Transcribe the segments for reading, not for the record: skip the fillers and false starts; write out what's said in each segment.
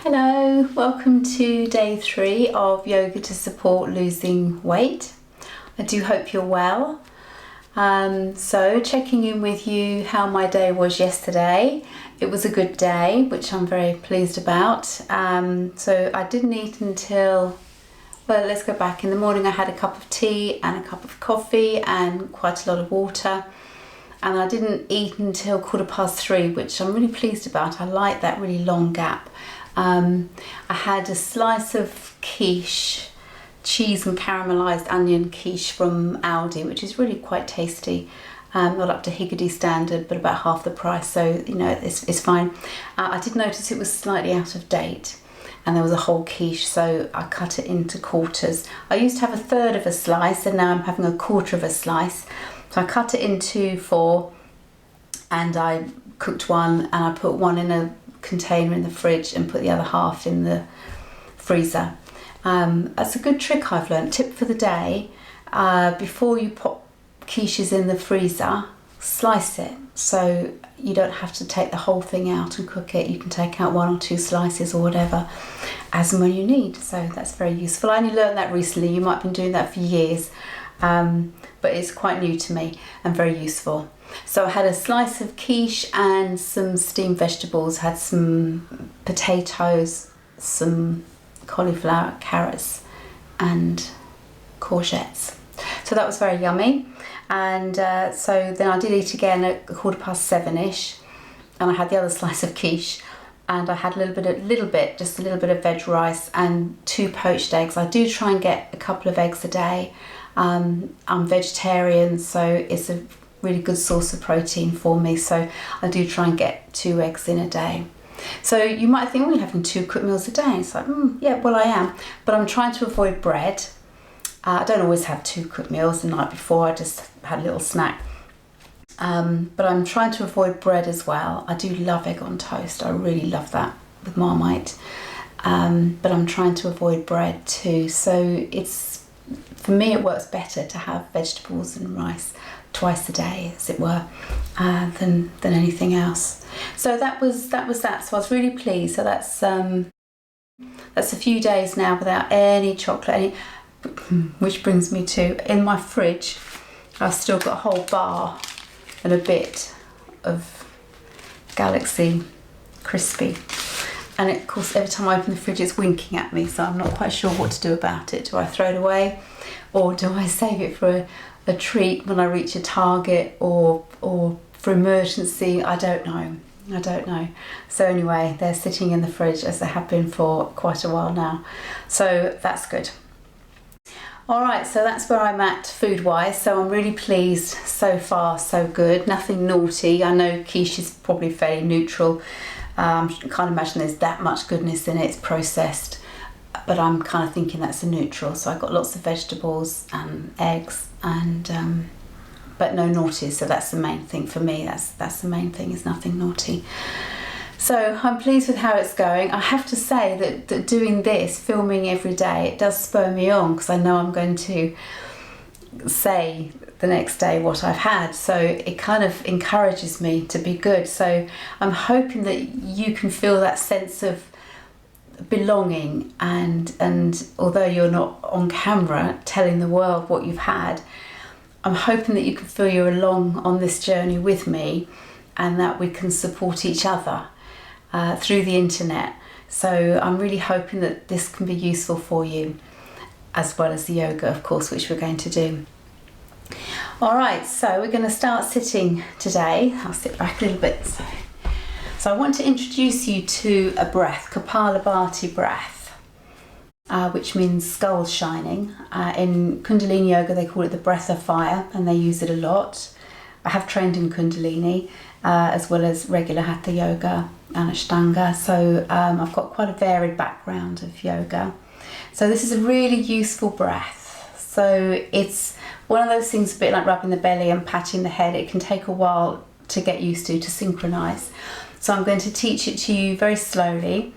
Hello, welcome to day 3 of yoga to support losing weight. I do hope you're well. So checking in with you how my day was yesterday. It was a good day, which I'm very pleased about. So I didn't eat until, well, let's go back. In the morning I had a cup of tea and a cup of coffee and quite a lot of water. And I didn't eat until 3:15, which I'm really pleased about. I like that really long gap. I had a slice of quiche, cheese and caramelised onion quiche from Aldi, which is really quite tasty. Not up to Higgidy standard, but about half the price, so you know it's fine. I did notice it was slightly out of date, and there was a whole quiche, so I cut it into quarters. I used to have a third of a slice, and now I'm having a quarter of a slice. So I cut it into 4, and I cooked one, and I put one in a container in the fridge and put the other half in the freezer. That's a good trick I've learned. Tip for the day: before you pop quiches in the freezer, slice it, so you don't have to take the whole thing out and cook it. You can take out 1 or 2 slices or whatever as and when you need. So that's very useful. I only learned that recently. You might have been doing that for years, but it's quite new to me and very useful. So I had a slice of quiche and some steamed vegetables. Had some potatoes, some cauliflower, carrots and courgettes. So that was very yummy. And so then I did eat again at 7:15ish, and I had the other slice of quiche, and I had just a little bit of veg rice and 2 poached eggs. I do try and get a couple of eggs a day. I'm vegetarian, so it's a really good source of protein for me, so I do try and get 2 eggs in a day. So you might think, you're having 2 cooked meals a day. It's like, yeah, well I am, but I'm trying to avoid bread. I don't always have 2 cooked meals the night before. I just had a little snack. But I'm trying to avoid bread as well. I do love egg on toast. I really love that with Marmite. But I'm trying to avoid bread too. So for me it works better to have vegetables and rice twice a day, as it were, than anything else. So that was that. So I was really pleased. So that's a few days now without any chocolate. Which brings me to, in my fridge, I've still got a whole bar and a bit of Galaxy Crispy. And of course, every time I open the fridge, it's winking at me, so I'm not quite sure what to do about it. Do I throw it away, or do I save it for a treat when I reach a target, or for emergency? I don't know. So anyway, they're sitting in the fridge, as they have been for quite a while now. So that's good. All right, so that's where I'm at food-wise. So I'm really pleased so far, so good. Nothing naughty. I know quiche is probably fairly neutral. I can't imagine there's that much goodness in it. It's processed, but I'm kind of thinking that's a neutral. So I've got lots of vegetables and eggs, and but no naughty. So that's the main thing for me. That's the main thing, is nothing naughty. So I'm pleased with how it's going. I have to say that doing this, filming every day, it does spur me on, because I know I'm going to say the next day what I've had. So it kind of encourages me to be good. So I'm hoping that you can feel that sense of belonging, and although you're not on camera telling the world what you've had, I'm hoping that you can feel you're along on this journey with me, and that we can support each other through the internet. So I'm really hoping that this can be useful for you, as well as the yoga, of course, which we're going to do. All right, so we're going to start sitting today. I'll sit back a little bit. So I want to introduce you to a breath, Kapalabhati breath, which means skull shining. In Kundalini Yoga, they call it the breath of fire, and they use it a lot. I have trained in Kundalini, as well as regular Hatha Yoga and Ashtanga. So I've got quite a varied background of yoga. So this is a really useful breath. So it's one of those things, a bit like rubbing the belly and patting the head. It can take a while to get used to synchronize. So I'm going to teach it to you very slowly.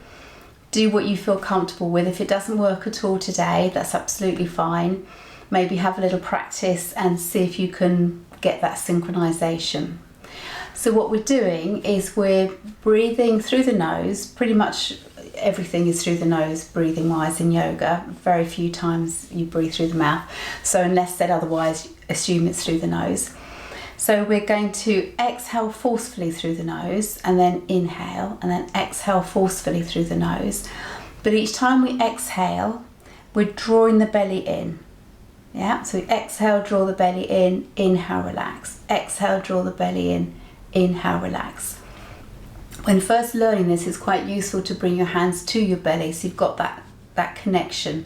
Do what you feel comfortable with. If it doesn't work at all today, that's absolutely fine. Maybe have a little practice and see if you can get that synchronization. So what we're doing is we're breathing through the nose, pretty much everything is through the nose, breathing wise in yoga. Very few times you breathe through the mouth. So unless said otherwise, assume it's through the nose. So we're going to exhale forcefully through the nose and then inhale and then exhale forcefully through the nose. But each time we exhale, we're drawing the belly in. Yeah, so we exhale, draw the belly in, inhale, relax. Exhale, draw the belly in, inhale, relax. When first learning this, it's quite useful to bring your hands to your belly so you've got that connection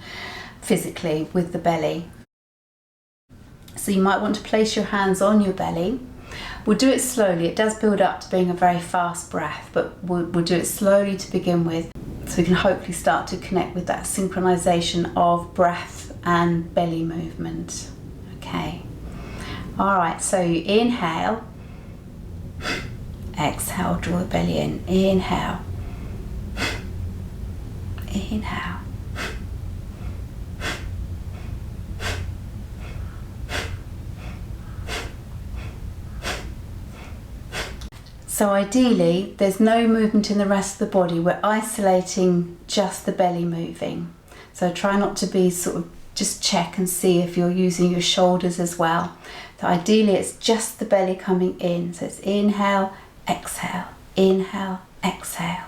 physically with the belly. So you might want to place your hands on your belly. We'll do it slowly. It does build up to being a very fast breath, but we'll do it slowly to begin with so we can hopefully start to connect with that synchronization of breath and belly movement. Okay. All right, so you inhale, exhale, draw the belly in, inhale, inhale. So ideally, there's no movement in the rest of the body. We're isolating just the belly moving. So try not to be sort of, just check and see if you're using your shoulders as well. So ideally, it's just the belly coming in. So it's inhale, exhale, inhale, exhale.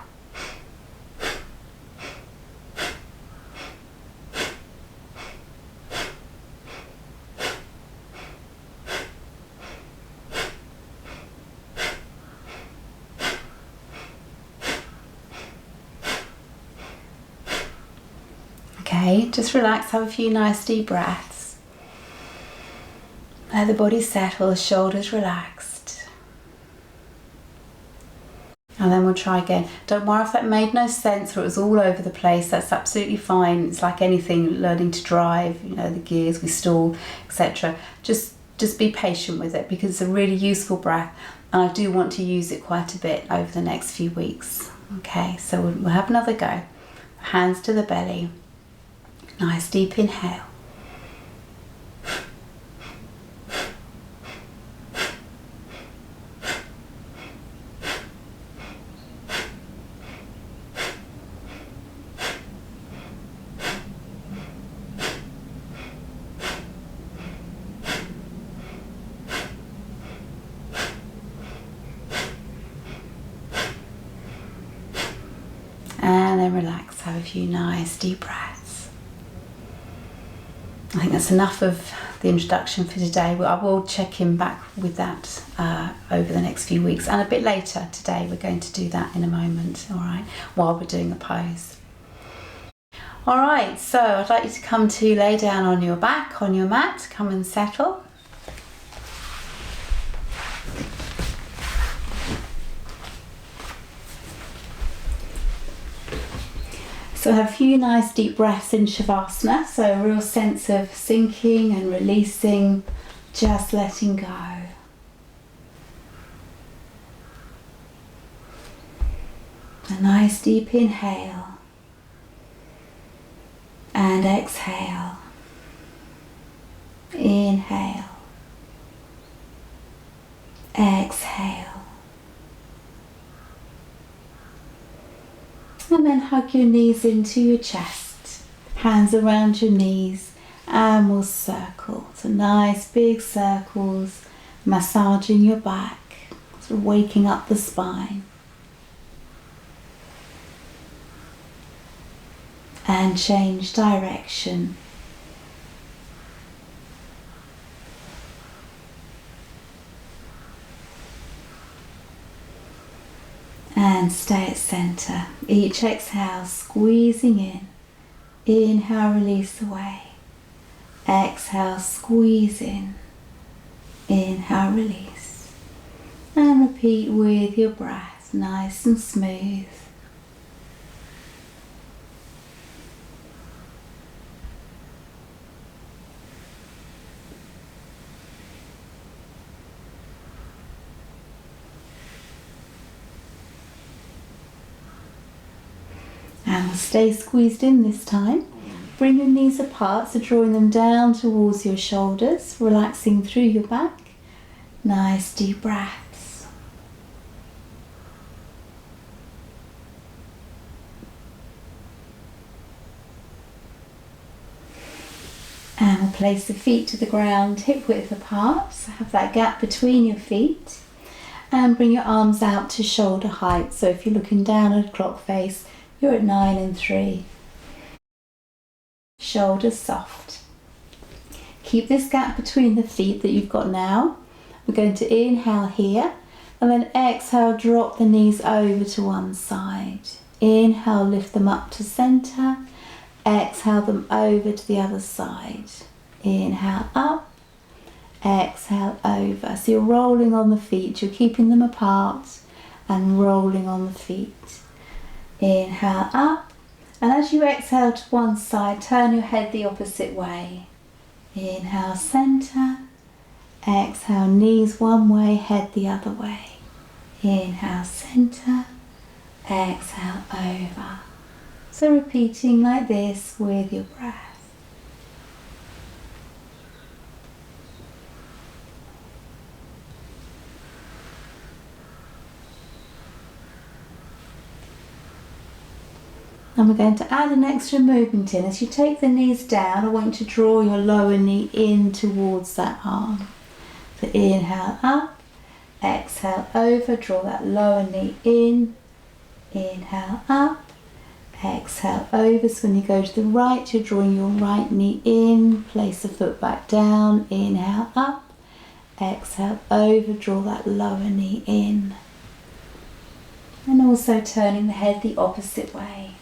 Okay, just relax, have a few nice deep breaths. Let the body settle, the shoulders relaxed. And then we'll try again. Don't worry if that made no sense or it was all over the place, that's absolutely fine. It's like anything, learning to drive, you know, the gears, we stall, etc. Just be patient with it because it's a really useful breath and I do want to use it quite a bit over the next few weeks. Okay, so we'll have another go. Hands to the belly. Nice deep inhale. And then relax, have a few nice deep breaths. I think that's enough of the introduction for today. I will check in back with that over the next few weeks and a bit later today. We're going to do that in a moment, all right, while we're doing a pose. All right, so I'd like you to come to lay down on your back, on your mat, come and settle. So have a few nice deep breaths in Shavasana, so a real sense of sinking and releasing, just letting go. A nice deep inhale and exhale. Inhale, exhale. And then hug your knees into your chest, hands around your knees, and we'll circle. So nice big circles, massaging your back, sort of waking up the spine. And change direction. And stay at center. Each exhale, squeezing in. Inhale, release away. Exhale, squeeze in. Inhale, release. And repeat with your breath, nice and smooth. And we'll stay squeezed in this time. Bring your knees apart, so drawing them down towards your shoulders, relaxing through your back. Nice deep breaths. And we'll place the feet to the ground, hip width apart, so have that gap between your feet. And bring your arms out to shoulder height. So if you're looking down at a clock face, you're at 9 and 3. Shoulders soft. Keep this gap between the feet that you've got now. We're going to inhale here, and then exhale, drop the knees over to one side. Inhale, lift them up to center. Exhale them over to the other side. Inhale up, exhale over. So you're rolling on the feet, you're keeping them apart and rolling on the feet. Inhale up, and as you exhale to one side, turn your head the opposite way. Inhale, center. Exhale, knees one way, head the other way. Inhale, center. Exhale, over. So repeating like this with your breath. And we're going to add an extra movement in. As you take the knees down, I want you to draw your lower knee in towards that arm. So inhale up, exhale over, draw that lower knee in. Inhale up, exhale over. So when you go to the right, you're drawing your right knee in, place the foot back down. Inhale up, exhale over, draw that lower knee in. And also turning the head the opposite way.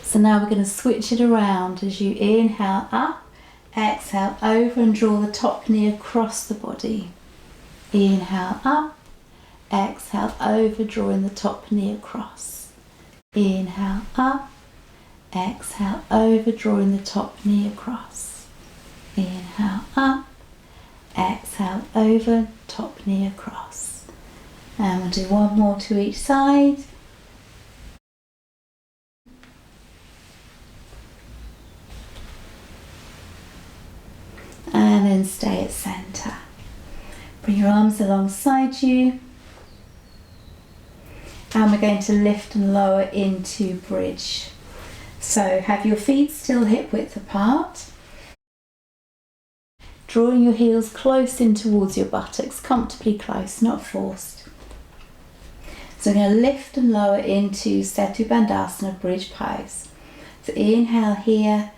So now we're going to switch it around as you inhale up, exhale over and draw the top knee across the body. Inhale up, exhale over, drawing the top knee across. Inhale up, exhale over, drawing the top knee across. Inhale up, exhale over, top knee across. And we'll do one more to each side. And then stay at center. Bring your arms alongside you. And we're going to lift and lower into bridge. So have your feet still hip width apart. Drawing your heels close in towards your buttocks, comfortably close, not forced. So we're going to lift and lower into Setu Bandhasana, bridge pose. So inhale here.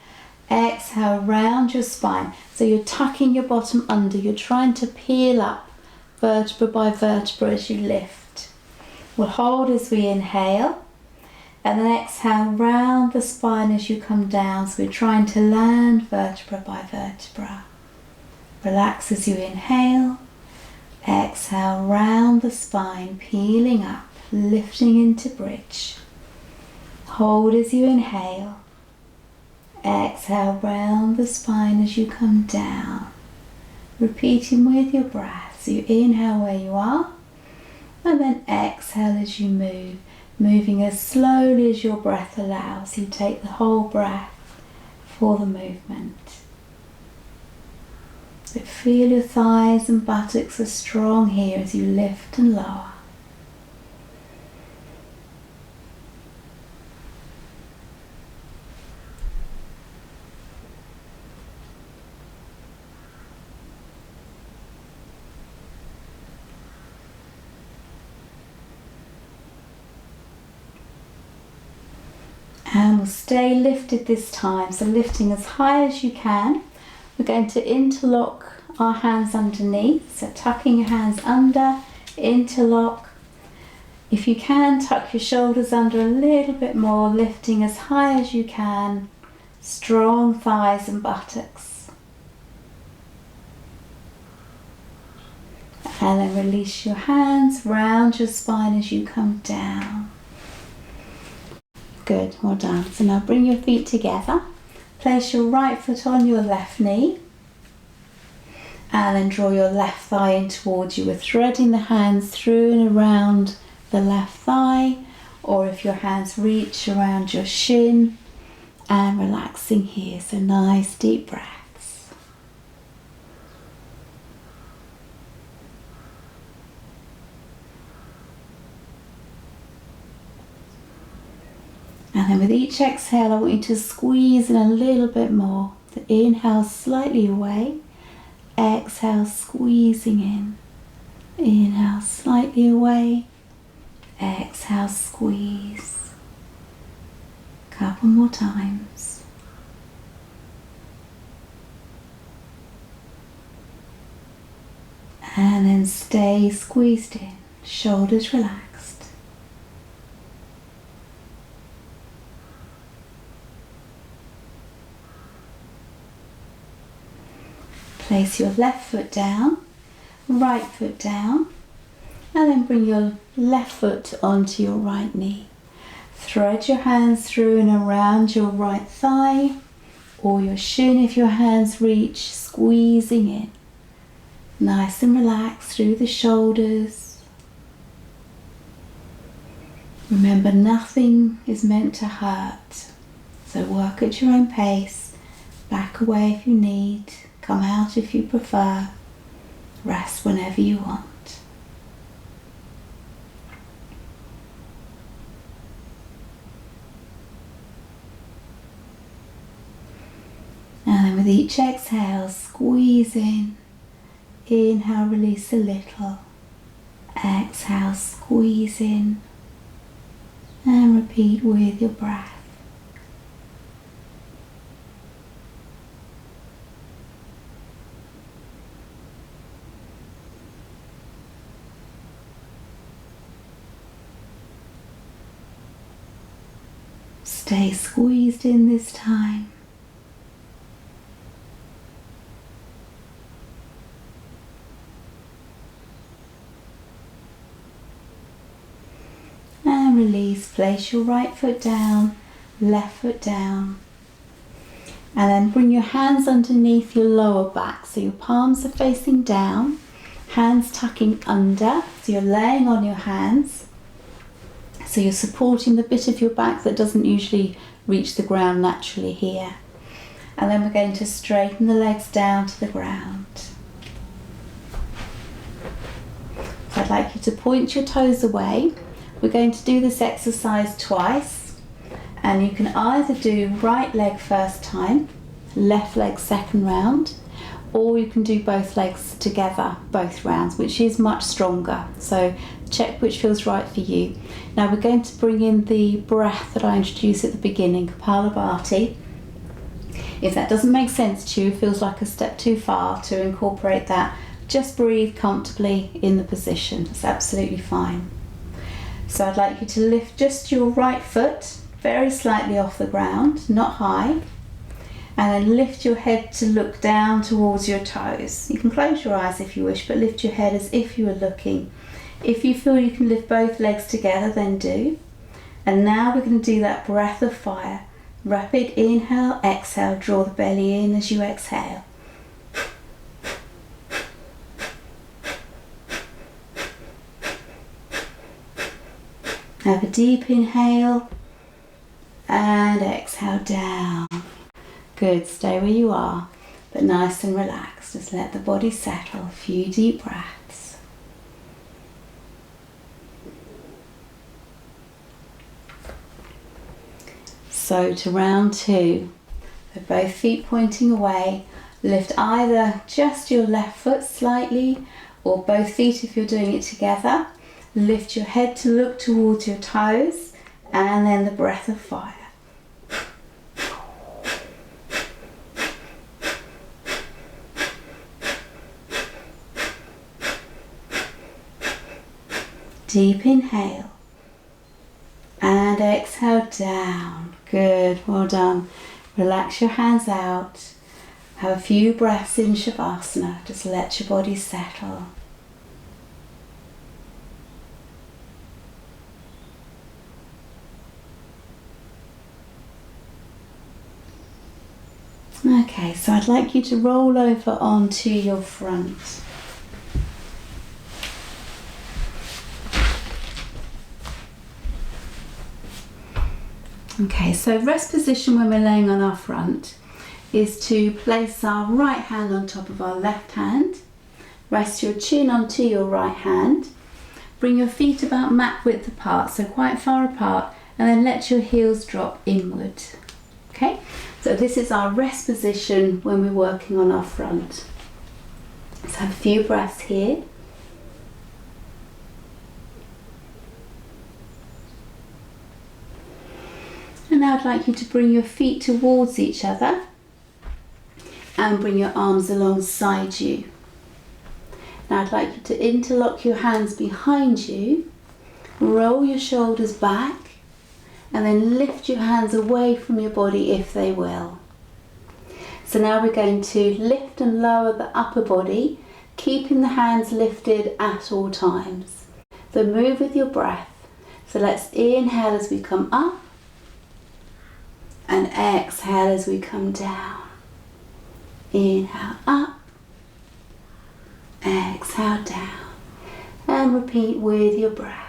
Exhale, round your spine. So you're tucking your bottom under. You're trying to peel up vertebra by vertebra as you lift. We'll hold as we inhale. And then exhale, round the spine as you come down. So we're trying to land vertebra by vertebra. Relax as you inhale. Exhale, round the spine, peeling up, lifting into bridge. Hold as you inhale. Exhale, round the spine as you come down. Repeating with your breath. So you inhale where you are, and then exhale as you move, moving as slowly as your breath allows. You take the whole breath for the movement. So feel your thighs and buttocks are strong here as you lift and lower. And we'll stay lifted this time, so lifting as high as you can. We're going to interlock our hands underneath, so tucking your hands under, interlock. If you can, tuck your shoulders under a little bit more, lifting as high as you can. Strong thighs and buttocks. And then release your hands, round your spine as you come down. Good, well done. So now bring your feet together. Place your right foot on your left knee. And then draw your left thigh in towards you. We're threading the hands through and around the left thigh. Or if your hands reach around your shin. And relaxing here. So nice deep breaths. And then with each exhale, I want you to squeeze in a little bit more. So inhale slightly away, exhale squeezing in. Inhale slightly away, exhale squeeze. Couple more times. And then stay squeezed in, shoulders relaxed. Place your left foot down, right foot down, and then bring your left foot onto your right knee. Thread your hands through and around your right thigh, or your shin if your hands reach, squeezing in. Nice and relaxed through the shoulders. Remember, nothing is meant to hurt, so work at your own pace. Back away if you need, come out if you prefer. Rest whenever you want. And then with each exhale, squeeze in. Inhale, release a little. Exhale, squeeze in. And repeat with your breath. Stay squeezed in this time. And release. Place your right foot down, left foot down. And then bring your hands underneath your lower back. So your palms are facing down, hands tucking under. So you're laying on your hands. So you're supporting the bit of your back that doesn't usually reach the ground naturally here. And then we're going to straighten the legs down to the ground. So I'd like you to point your toes away. We're going to do this exercise twice. And you can either do right leg first time, left leg second round, or you can do both legs together, both rounds, which is much stronger. So check which feels right for you. Now we're going to bring in the breath that I introduced at the beginning, Kapalabhati. If that doesn't make sense to you, feels like a step too far to incorporate that, just breathe comfortably in the position. It's absolutely fine. So I'd like you to lift just your right foot very slightly off the ground, not high. And then lift your head to look down towards your toes. You can close your eyes if you wish, but lift your head as if you were looking. If you feel you can lift both legs together, then do. And now we're going to do that breath of fire. Rapid inhale, exhale, draw the belly in as you exhale. Have a deep inhale and exhale down. Good, stay where you are, but nice and relaxed. Just let the body settle. A few deep breaths. So to round two, so both feet pointing away. Lift either just your left foot slightly or both feet if you're doing it together. Lift your head to look towards your toes and then the breath of fire. Deep inhale and exhale down. Good, well done. Relax your hands out. Have a few breaths in Shavasana. Just let your body settle. Okay, so I'd like you to roll over onto your front. Okay, so rest position when we're laying on our front is to place our right hand on top of our left hand. Rest your chin onto your right hand. Bring your feet about mat width apart, so quite far apart, and then let your heels drop inward. Okay, so this is our rest position when we're working on our front. Let's have a few breaths here. And now I'd like you to bring your feet towards each other and bring your arms alongside you. Now I'd like you to interlock your hands behind you, roll your shoulders back, and then lift your hands away from your body if they will. So now we're going to lift and lower the upper body, keeping the hands lifted at all times. So move with your breath. So let's inhale as we come up and exhale as we come down. Inhale up, exhale down, and repeat with your breath.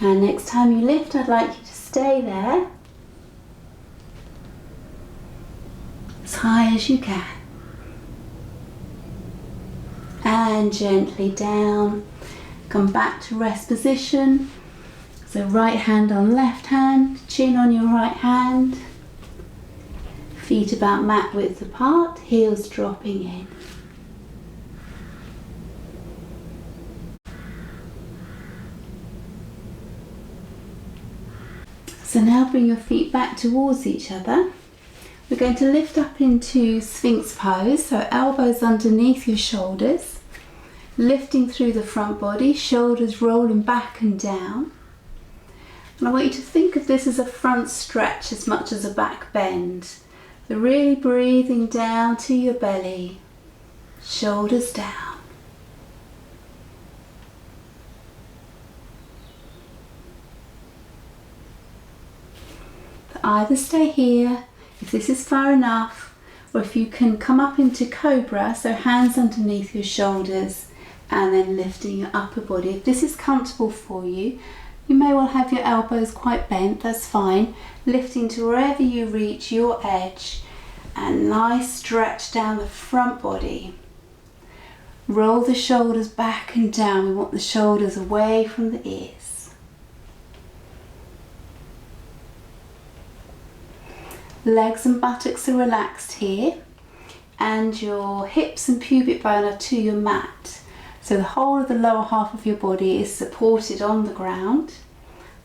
And next time you lift, I'd like you to stay there as high as you can. And gently down. Come back to rest position. So right hand on left hand, chin on your right hand. Feet about mat width apart, heels dropping in. So now bring your feet back towards each other. We're going to lift up into Sphinx pose, so elbows underneath your shoulders, lifting through the front body, shoulders rolling back and down. And I want you to think of this as a front stretch as much as a back bend. So really breathing down to your belly, shoulders down. Either stay here if this is far enough, or if you can come up into cobra, so hands underneath your shoulders and then lifting your upper body. If this is comfortable for you, you may well have your elbows quite bent, that's fine. Lifting to wherever you reach your edge, and nice stretch down the front body. Roll the shoulders back and down. We want the shoulders away from the ears. Legs and buttocks are relaxed here, and your hips and pubic bone are to your mat. So the whole of the lower half of your body is supported on the ground,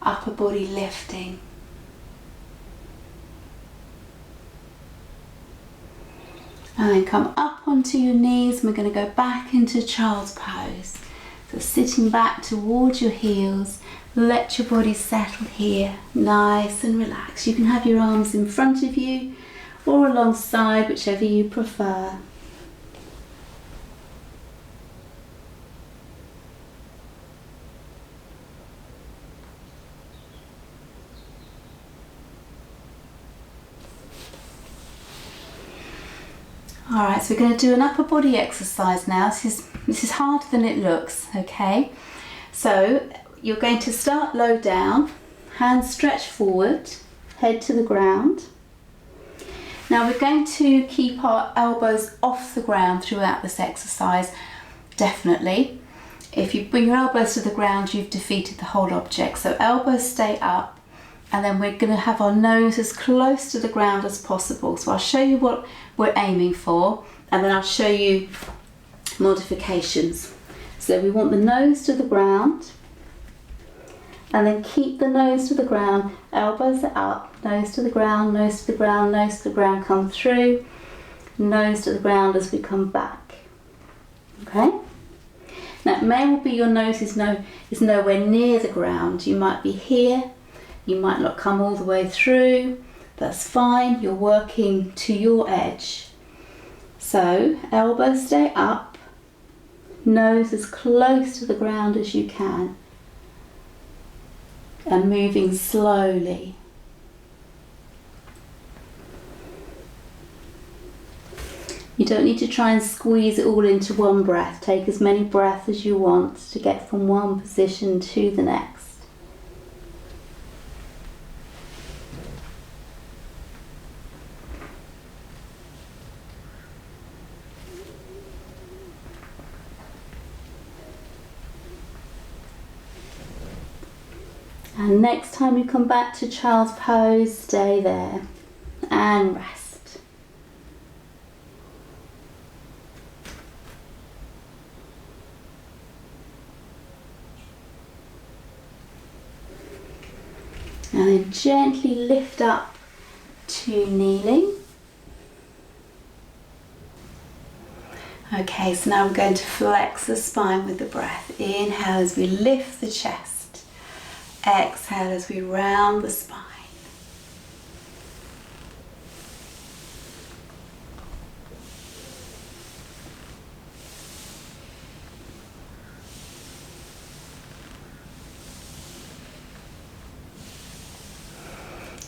upper body lifting. And then come up onto your knees, and we're going to go back into child's pose. So sitting back towards your heels, let your body settle here, nice and relaxed. You can have your arms in front of you or alongside, whichever you prefer. Alright, so we're going to do an upper body exercise now. This is harder than it looks, okay? So you're going to start low down, hands stretch forward, head to the ground. Now we're going to keep our elbows off the ground throughout this exercise, definitely. If you bring your elbows to the ground, you've defeated the whole object. So elbows stay up, and then we're going to have our nose as close to the ground as possible. So I'll show you what we're aiming for, and then I'll show you modifications. So we want the nose to the ground, and then keep the nose to the ground, elbows are up, nose to the ground, nose to the ground, nose to the ground, come through, nose to the ground as we come back. Okay? Now it may well be your nose is nowhere near the ground. You might be here, you might not come all the way through, that's fine, you're working to your edge. So elbows stay up, nose as close to the ground as you can, and moving slowly. You don't need to try and squeeze it all into one breath. Take as many breaths as you want to get from one position to the next. And next time you come back to child's pose, stay there and rest. And then gently lift up to kneeling. Okay, so now we're going to flex the spine with the breath. Inhale as we lift the chest. Exhale as we round the spine.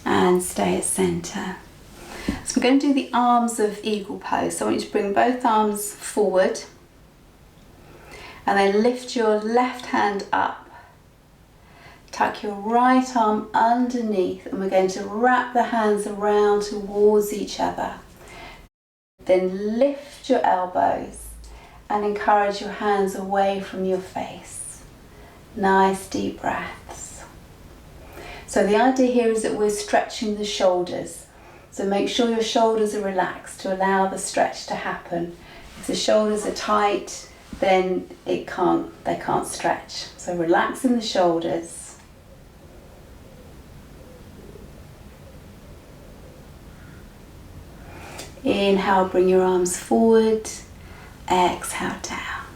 And stay at centre. So we're going to do the arms of eagle pose. So I want you to bring both arms forward and then lift your left hand up. Tuck your right arm underneath and we're going to wrap the hands around towards each other. Then lift your elbows and encourage your hands away from your face. Nice deep breaths. So the idea here is that we're stretching the shoulders. So make sure your shoulders are relaxed to allow the stretch to happen. If the shoulders are tight, then they can't stretch. So relaxing the shoulders. Inhale, bring your arms forward. Exhale, down.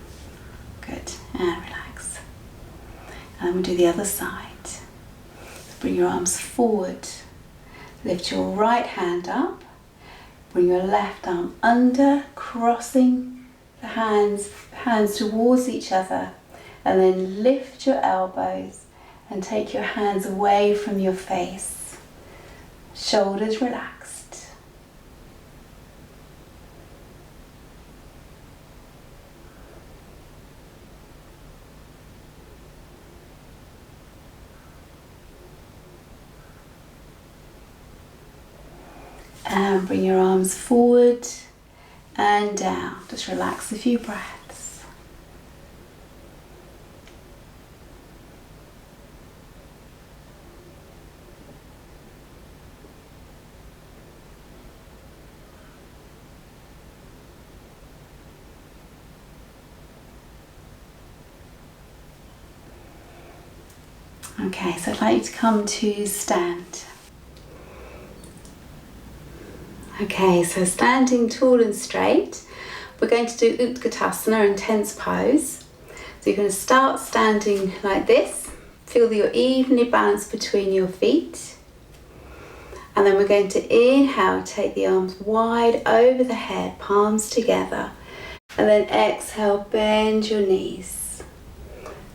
Good, and relax. And we'll do the other side. Bring your arms forward. Lift your right hand up, bring your left arm under, crossing the hands towards each other, and then lift your elbows and take your hands away from your face. Shoulders relaxed. And bring your arms forward and down. Just relax a few breaths. Okay, so I'd like you to come to stand. Okay, so standing tall and straight, we're going to do Utkatasana, intense pose. So you're going to start standing like this. Feel that you're evenly balanced between your feet. And then we're going to inhale, take the arms wide over the head, palms together. And then exhale, bend your knees.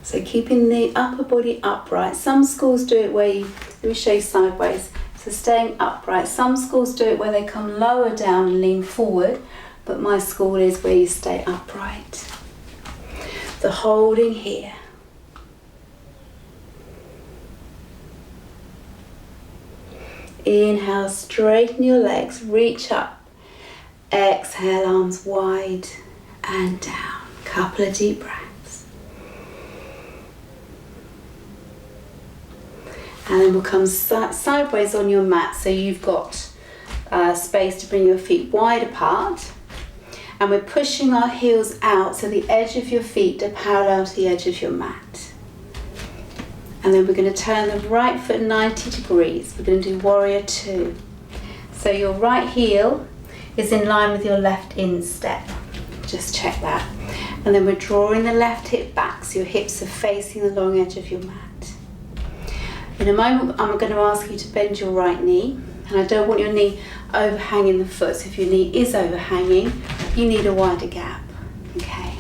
So keeping the upper body upright. Some schools do it where let me show you sideways. So staying upright. Some schools do it where they come lower down and lean forward, but my school is where you stay upright. So holding here. Inhale, straighten your legs, reach up. Exhale, arms wide and down. Couple of deep breaths. And then we'll come sideways on your mat, so you've got space to bring your feet wide apart. And we're pushing our heels out so the edge of your feet are parallel to the edge of your mat. And then we're going to turn the right foot 90 degrees. We're going to do warrior two. So your right heel is in line with your left instep. Just check that. And then we're drawing the left hip back so your hips are facing the long edge of your mat. In a moment, I'm going to ask you to bend your right knee, and I don't want your knee overhanging the foot. So if your knee is overhanging, you need a wider gap. Okay.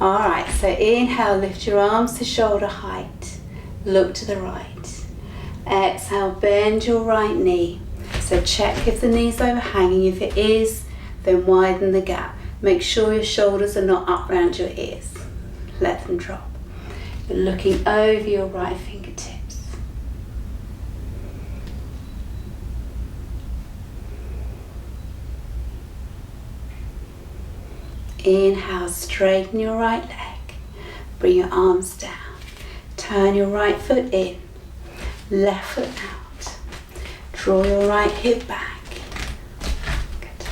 All right, so inhale, lift your arms to shoulder height. Look to the right. Exhale, bend your right knee. So check if the knee's overhanging. If it is, then widen the gap. Make sure your shoulders are not up around your ears. Let them drop. You're looking over your right fingertips. Inhale, straighten your right leg. Bring your arms down. Turn your right foot in. left foot out. Draw your right hip back. Good.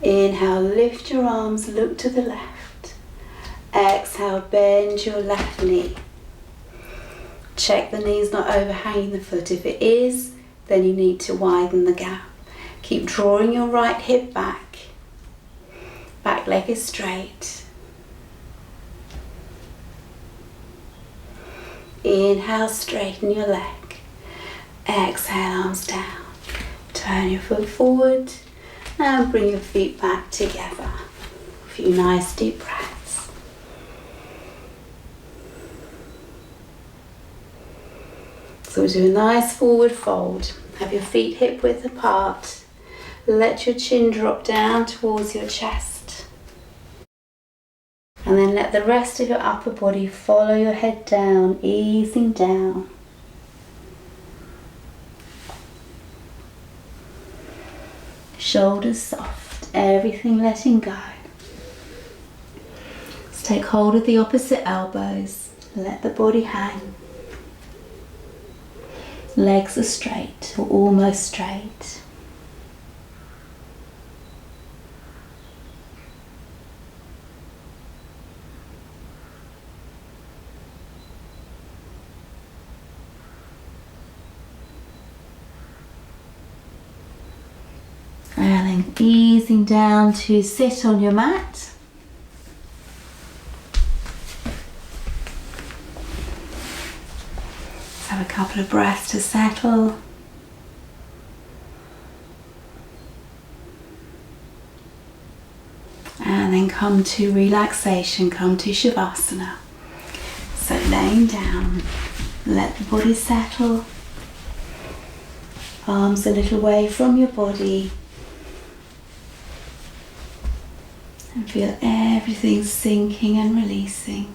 Inhale, lift your arms, look to the left. Exhale, bend your left knee. Check the knee's not overhanging the foot. If it is, then you need to widen the gap. Keep drawing your right hip back. Back leg is straight. Inhale, straighten your leg. Exhale, arms down. Turn your foot forward and bring your feet back together. A few nice deep breaths. So we do a nice forward fold. Have your feet hip width apart. Let your chin drop down towards your chest. And then let the rest of your upper body follow your head down, easing down. Shoulders soft, everything letting go. Let's take hold of the opposite elbows. Let the body hang. Legs are straight or almost straight. And then easing down to sit on your mat. Have a couple of breaths to settle. And then come to relaxation, come to Shavasana. So laying down, let the body settle. Arms a little away from your body. And feel everything sinking and releasing.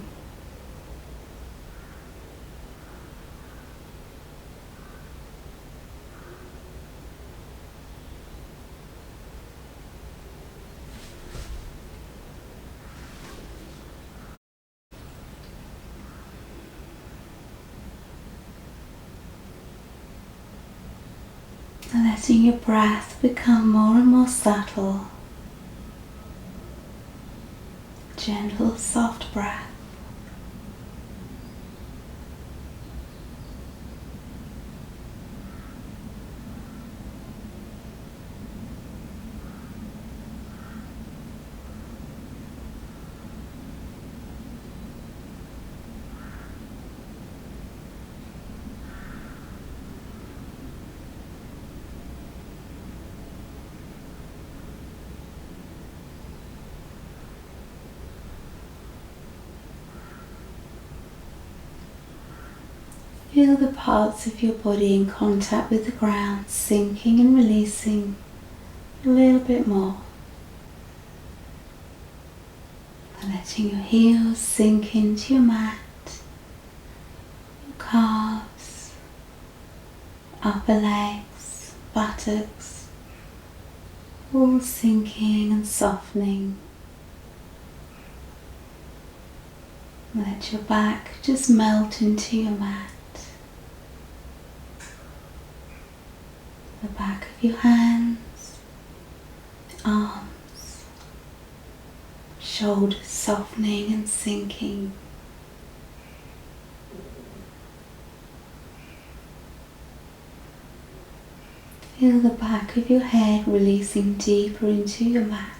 Letting your breath become more and more subtle. Gentle, soft breath. Feel the parts of your body in contact with the ground, sinking and releasing a little bit more. And letting your heels sink into your mat, your calves, upper legs, buttocks, all sinking and softening. Let your back just melt into your mat. The back of your hands, arms, shoulders softening and sinking. Feel the back of your head releasing deeper into your mat.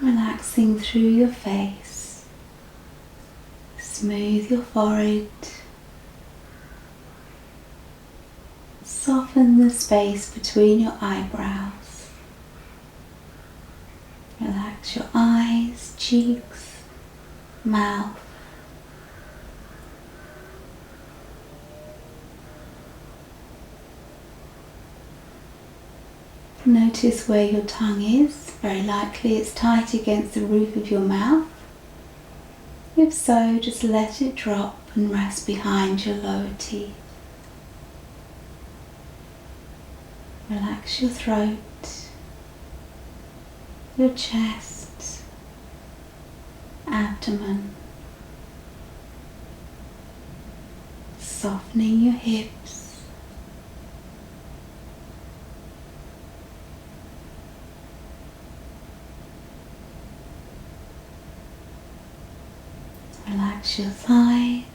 Relaxing through your face. Smooth your forehead. Soften the space between your eyebrows. Relax your eyes, cheeks, mouth. Notice where your tongue is. Very likely it's tight against the roof of your mouth. If so, just let it drop and rest behind your lower teeth. Relax your throat, your chest, abdomen, softening your hips, relax your thighs.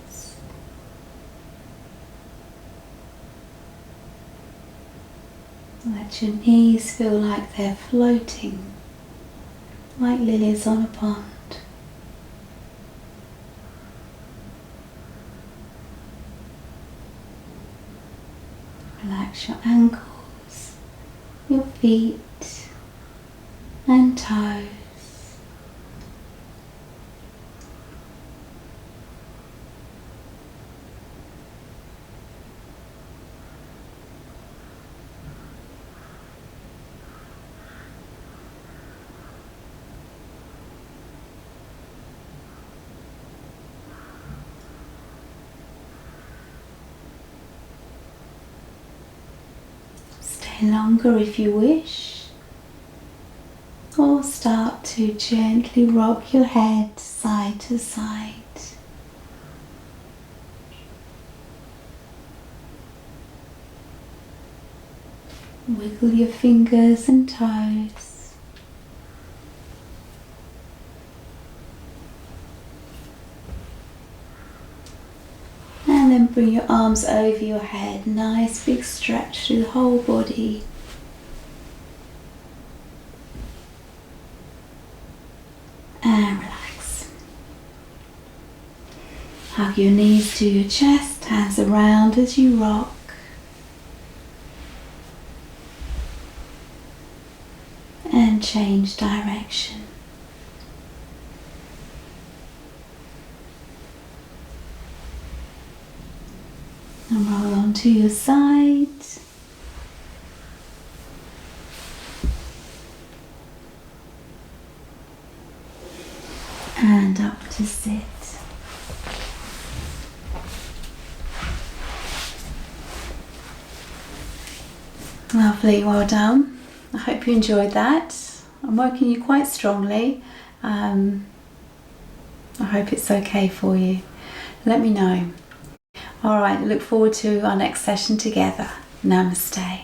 Let your knees feel like they're floating, like lilies on a pond. Relax your ankles, your feet and toes. Stay longer if you wish, or start to gently rock your head side to side. Wiggle your fingers and toes. And then bring your arms over your head, nice big stretch through the whole body. And relax. Hug your knees to your chest, hands around as you rock. And change direction. And roll onto your side. And up to sit. Lovely, well done. I hope you enjoyed that. I'm working you quite strongly. I hope it's okay for you. Let me know. Alright, look forward to our next session together. Namaste.